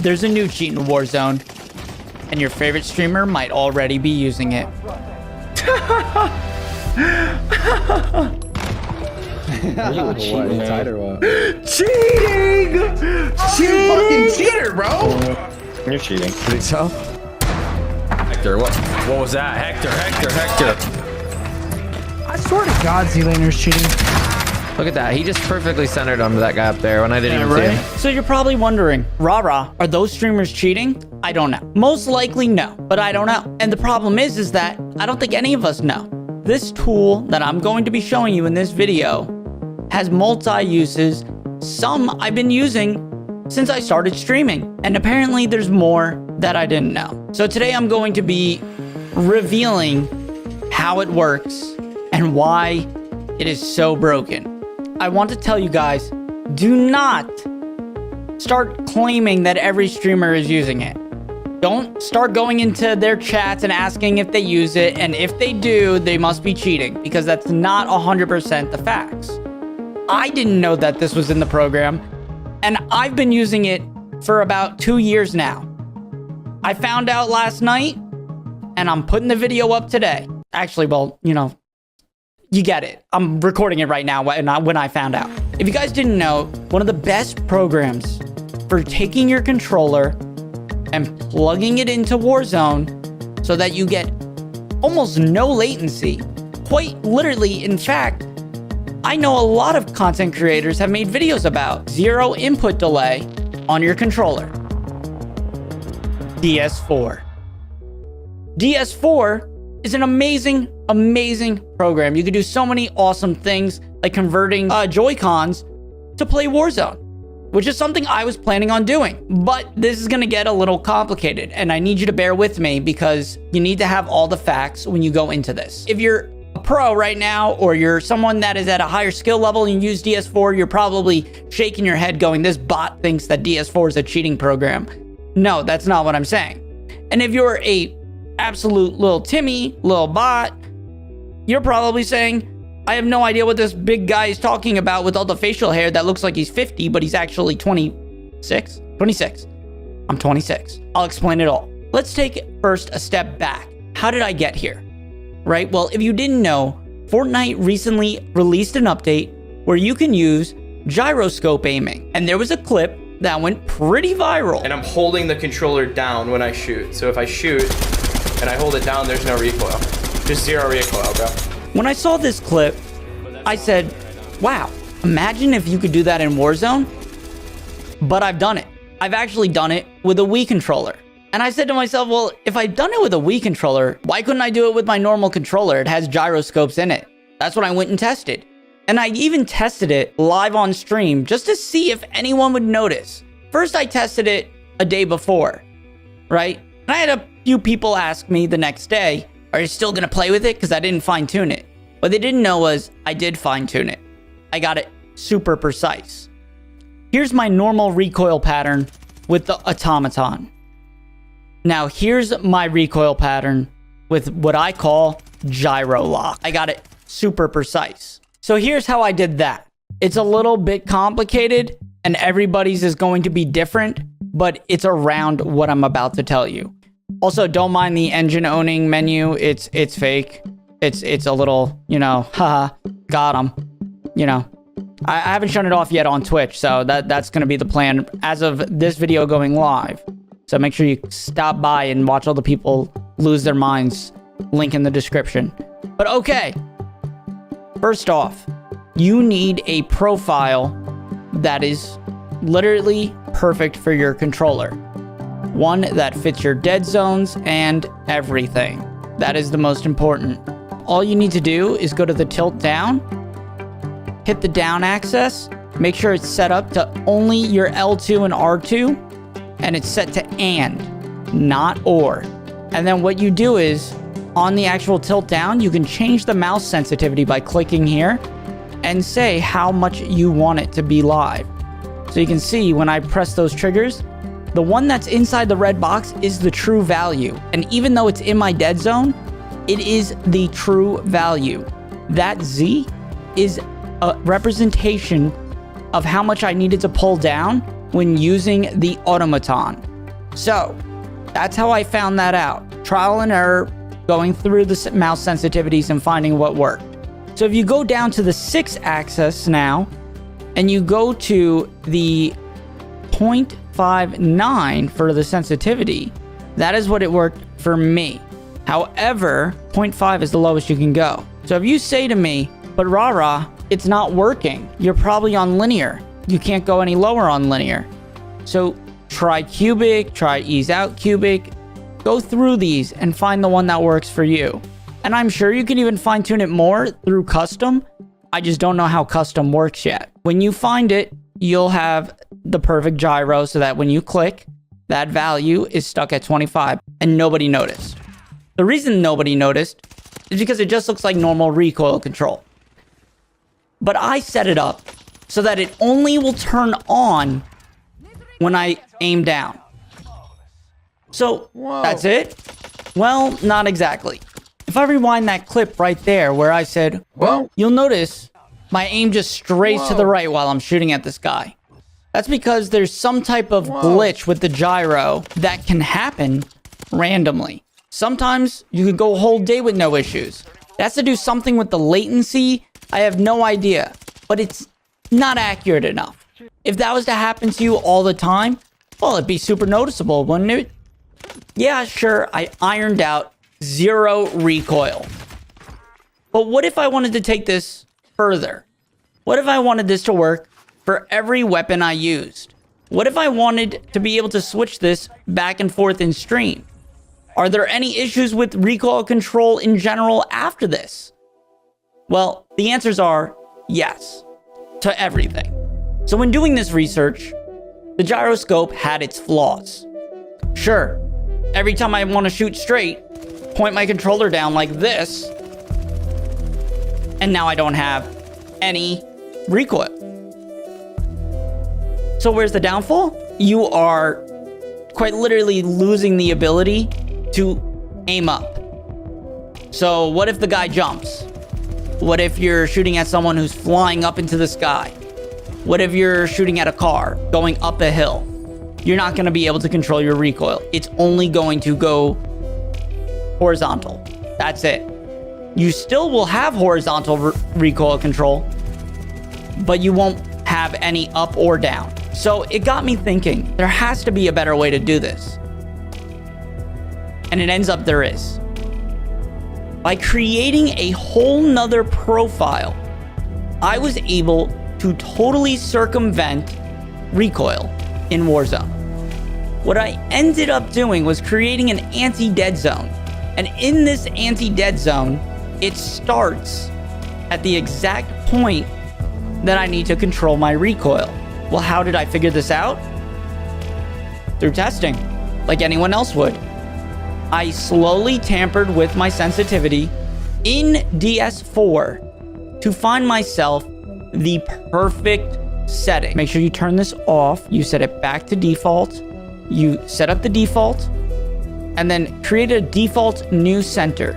There's a new cheat in Warzone, and your favorite streamer might already be using it. You cheating, tight or what? Cheating! Cheating! Fucking cheater, bro! You're cheating. Think so? Hector, what was that? Hector. I swear to God, Z-Laner's cheating. Look at that. He just perfectly centered onto that guy up there when I didn't even see him. So you're probably wondering, Rara, are those streamers cheating? I don't know. Most likely no, but I don't know. And the problem is that I don't think any of us know. This tool that I'm going to be showing you in this video has multi-uses. Some I've been using since I started streaming. And apparently there's more that I didn't know. So today I'm going to be revealing how it works and why it is so broken. I want to tell you guys, do not start claiming that every streamer is using it. Don't start going into their chats and asking if they use it, and if they do, they must be cheating, because that's not 100% the facts. I didn't know that this was in the program, and I've been using it for about 2 years now. I found out last night, and I'm putting the video up today. Actually, well, you know, you get it. I'm recording it right now when I found out. If you guys didn't know, one of the best programs for taking your controller and plugging it into Warzone so that you get almost no latency. Quite literally, in fact, I know a lot of content creators have made videos about zero input delay on your controller. DS4. DS4 is an amazing program. You can do so many awesome things, like converting Joy-Cons to play Warzone, which is something I was planning on doing. But this is gonna get a little complicated, and I need you to bear with me because you need to have all the facts when you go into this. If you're a pro right now, or you're someone that is at a higher skill level and you use DS4, you're probably shaking your head going, this bot thinks that DS4 is a cheating program. No, that's not what I'm saying. And if you're a absolute little Timmy, little bot, you're probably saying, I have no idea what this big guy is talking about with all the facial hair that looks like he's 50, but he's actually 26. I'm 26. I'll explain it all. Let's take first a step back. How did I get here? Right? Well, if you didn't know, Fortnite recently released an update where you can use gyroscope aiming. And there was a clip that went pretty viral. And I'm holding the controller down when I shoot. So if I shoot and I hold it down, there's no recoil. Just zero recoil, bro. When I saw this clip, I said, wow, imagine if you could do that in Warzone. But I've done it. I've actually done it with a Wii controller. And I said to myself, well, if I've done it with a Wii controller, why couldn't I do it with my normal controller? It has gyroscopes in it. That's what I went and tested. And I even tested it live on stream just to see if anyone would notice. First, I tested it a day before, right? And I had a few people ask me the next day, are you still gonna play with it? Because I didn't fine tune it. What they didn't know was I did fine tune it. I got it super precise. Here's my normal recoil pattern with the automaton. Now here's my recoil pattern with what I call gyro lock. I got it super precise. So here's how I did that. It's a little bit complicated and everybody's is going to be different, but it's around what I'm about to tell you. Also, don't mind the engine owning menu. It's fake. It's a little, you know, haha, got him. You know, I haven't shown it off yet on Twitch, so that's going to be the plan as of this video going live. So make sure you stop by and watch all the people lose their minds. Link in the description. But okay, first off, you need a profile that is literally perfect for your controller. One that fits your dead zones and everything. That is the most important. All you need to do is go to the tilt down, hit the down axis, make sure it's set up to only your L2 and R2, and it's set to and, not or. And then what you do is, on the actual tilt down, you can change the mouse sensitivity by clicking here and say how much you want it to be live. So you can see when I press those triggers, the one that's inside the red box is the true value. And even though it's in my dead zone, it is the true value. That Z is a representation of how much I needed to pull down when using the automaton. So that's how I found that out. Trial and error, going through the mouse sensitivities and finding what worked. So if you go down to the 6 axis now, and you go to the 0.59 for the sensitivity, that is what it worked for me. However, 0.5 is the lowest you can go. So if you say to me, but Rara, it's not working, you're probably on linear. You can't go any lower on linear. So try cubic, try ease out cubic, go through these and find the one that works for you. And I'm sure you can even fine tune it more through custom. I just don't know how custom works yet. When you find it, you'll have the perfect gyro so that when you click, that value is stuck at 25 and nobody noticed. The reason nobody noticed is because it just looks like normal recoil control. But I set it up so that it only will turn on when I aim down. So that's it? Well, not exactly. If I rewind that clip right there where I said, well, you'll notice my aim just strays to the right while I'm shooting at this guy. That's because there's some type of glitch with the gyro that can happen randomly. Sometimes you could go a whole day with no issues. It has to do something with the latency. I have no idea, but it's not accurate enough. If that was to happen to you all the time, well, it'd be super noticeable, wouldn't it? Yeah, sure, I ironed out 0 recoil. But what if I wanted to take this further? What if I wanted this to work for every weapon I used? What if I wanted to be able to switch this back and forth in stream? Are there any issues with recoil control in general after this? Well, the answers are yes to everything. So when doing this research, the gyroscope had its flaws. Sure, every time I want to shoot straight, point my controller down like this, and now I don't have any recoil. So where's the downfall? You are quite literally losing the ability to aim up. So what if the guy jumps? What if you're shooting at someone who's flying up into the sky? What if you're shooting at a car going up a hill? You're not going to be able to control your recoil. It's only going to go horizontal. That's it. You still will have horizontal recoil control, but you won't have any up or down. So it got me thinking, there has to be a better way to do this. And it ends up there is. By creating a whole nother profile, I was able to totally circumvent recoil in Warzone. What I ended up doing was creating an anti-dead zone. And in this anti-dead zone, it starts at the exact point that I need to control my recoil. Well, how did I figure this out? Through testing, like anyone else would. I slowly tampered with my sensitivity in DS4 to find myself the perfect setting. Make sure you turn this off. You set it back to default. You set up the default and then create a default new center.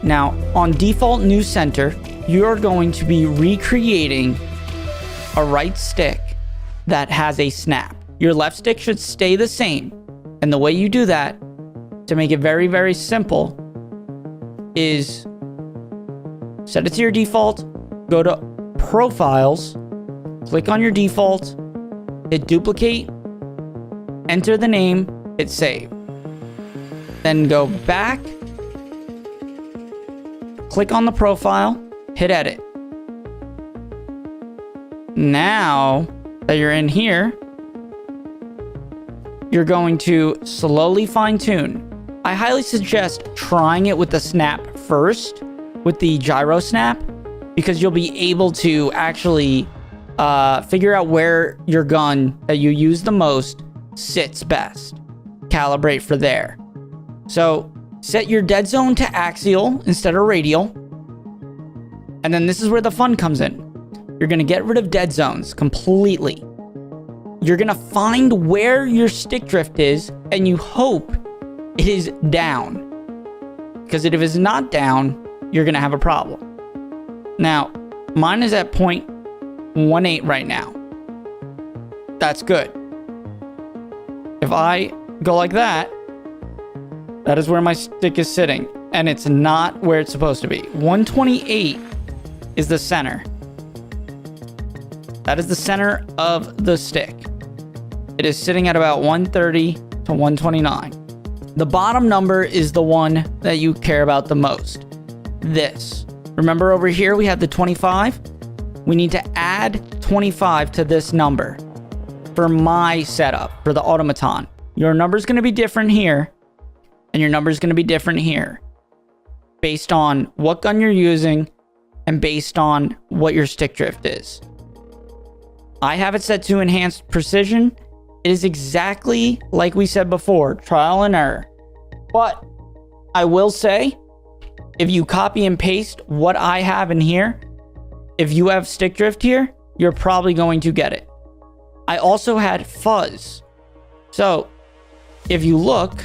Now, on default new center, you're going to be recreating a right stick that has a snap. Your left stick should stay the same. And the way you do that, to make it very, very simple, is set it to your default, go to profiles, click on your default, hit duplicate, enter the name, hit save. Then go back, click on the profile, hit edit. Now that you're in here, you're going to slowly fine tune. I highly suggest trying it with the snap first, with the gyro snap, because you'll be able to actually figure out where your gun that you use the most sits best. Calibrate for there. So set your dead zone to axial instead of radial. And then this is where the fun comes in. You're going to get rid of dead zones completely. You're going to find where your stick drift is, and you hope it is down. Because if it's not down, you're going to have a problem. Now, mine is at 0.18 right now. That's good. If I go like that, that is where my stick is sitting. And it's not where it's supposed to be. 128 is the center. That is the center of the stick. It is sitting at about 130 to 129. The bottom number is the one that you care about the most. This. Remember over here we have the 25? We need to add 25 to this number for my setup, for the automaton. Your number is going to be different here, and your number is going to be different here, based on what gun you're using and based on what your stick drift is. I have it set to enhanced precision. It is exactly like we said before, trial and error. But I will say, if you copy and paste what I have in here, if you have stick drift here, you're probably going to get it. I also had fuzz. So if you look,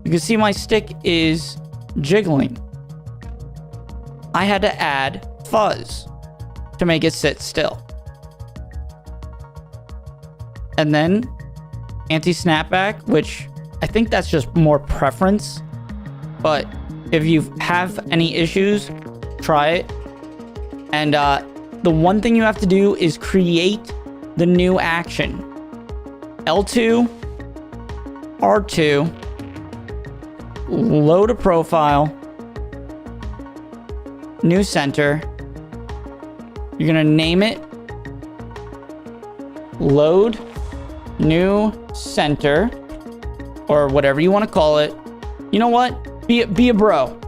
you can see my stick is jiggling. I had to add fuzz to make it sit still. And then anti-snapback, which I think that's just more preference. But if you have any issues, try it. And the one thing you have to do is create the new action. L2, R2, load a profile, new center. You're gonna name it load new center, or whatever you want to call it. You know what? Be a bro.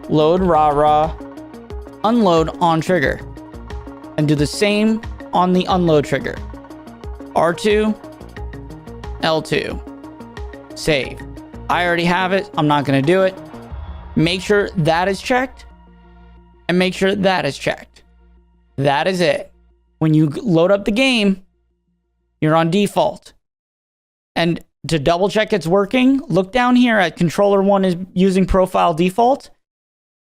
Load Rara, unload on trigger, and do the same on the unload trigger. R2, L2, save. I already have it. I'm not going to do it. Make sure that is checked, and make sure that is checked. That is it. When you load up the game, you're on default. And to double check it's working, look down here at controller 1 is using profile default.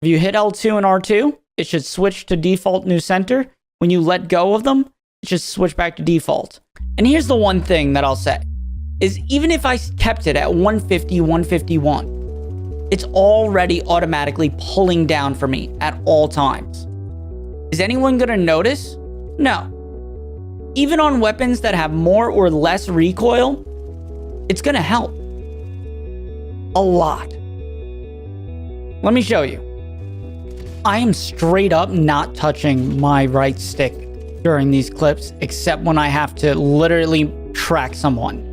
If you hit L2 and R2, it should switch to default new center. When you let go of them, it should switch back to default. And here's the one thing that I'll say, is even if I kept it at 150, 151, it's already automatically pulling down for me at all times. Is anyone gonna notice? No. Even on weapons that have more or less recoil, it's gonna help a lot. Let me show you. I am straight up not touching my right stick during these clips, except when I have to literally track someone.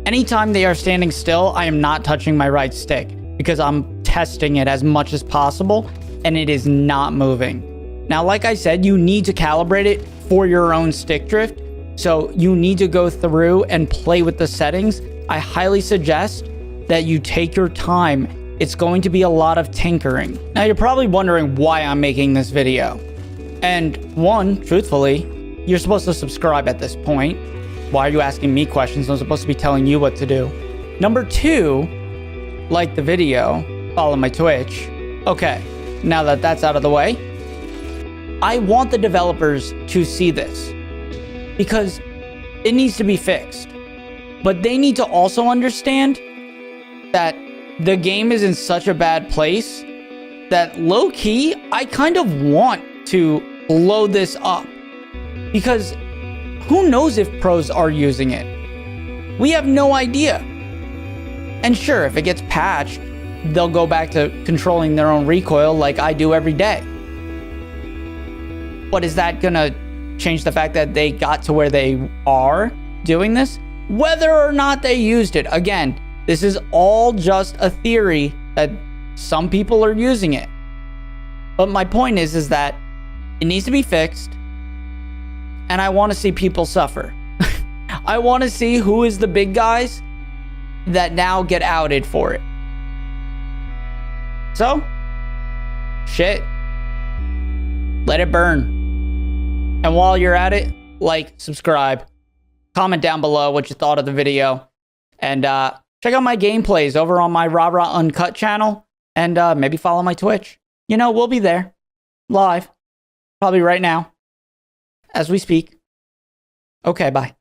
Anytime they are standing still, I am not touching my right stick because I'm testing it as much as possible, and it is not moving. Now, like I said, you need to calibrate it for your own stick drift, so you need to go through and play with the settings. I highly suggest that you take your time. It's going to be a lot of tinkering. Now, you're probably wondering why I'm making this video. And one, truthfully, you're supposed to subscribe at this point. Why are you asking me questions? I'm supposed to be telling you what to do. Number two, like the video, follow my Twitch. Okay, now that that's out of the way, I want the developers to see this because it needs to be fixed. But they need to also understand that the game is in such a bad place that low-key, I kind of want to blow this up. Because who knows if pros are using it? We have no idea. And sure, if it gets patched, they'll go back to controlling their own recoil like I do every day. But is that gonna change the fact that they got to where they are doing this? Whether or not they used it, again, this is all just a theory that some people are using it. But my point is that it needs to be fixed, and I want to see people suffer. I want to see who is the big guys that now get outed for it. So, shit. Let it burn. And while you're at it, like, subscribe, comment down below what you thought of the video, and check out my gameplays over on my Rara Uncut channel, and maybe follow my Twitch. You know, we'll be there, live, probably right now, as we speak. Okay, bye.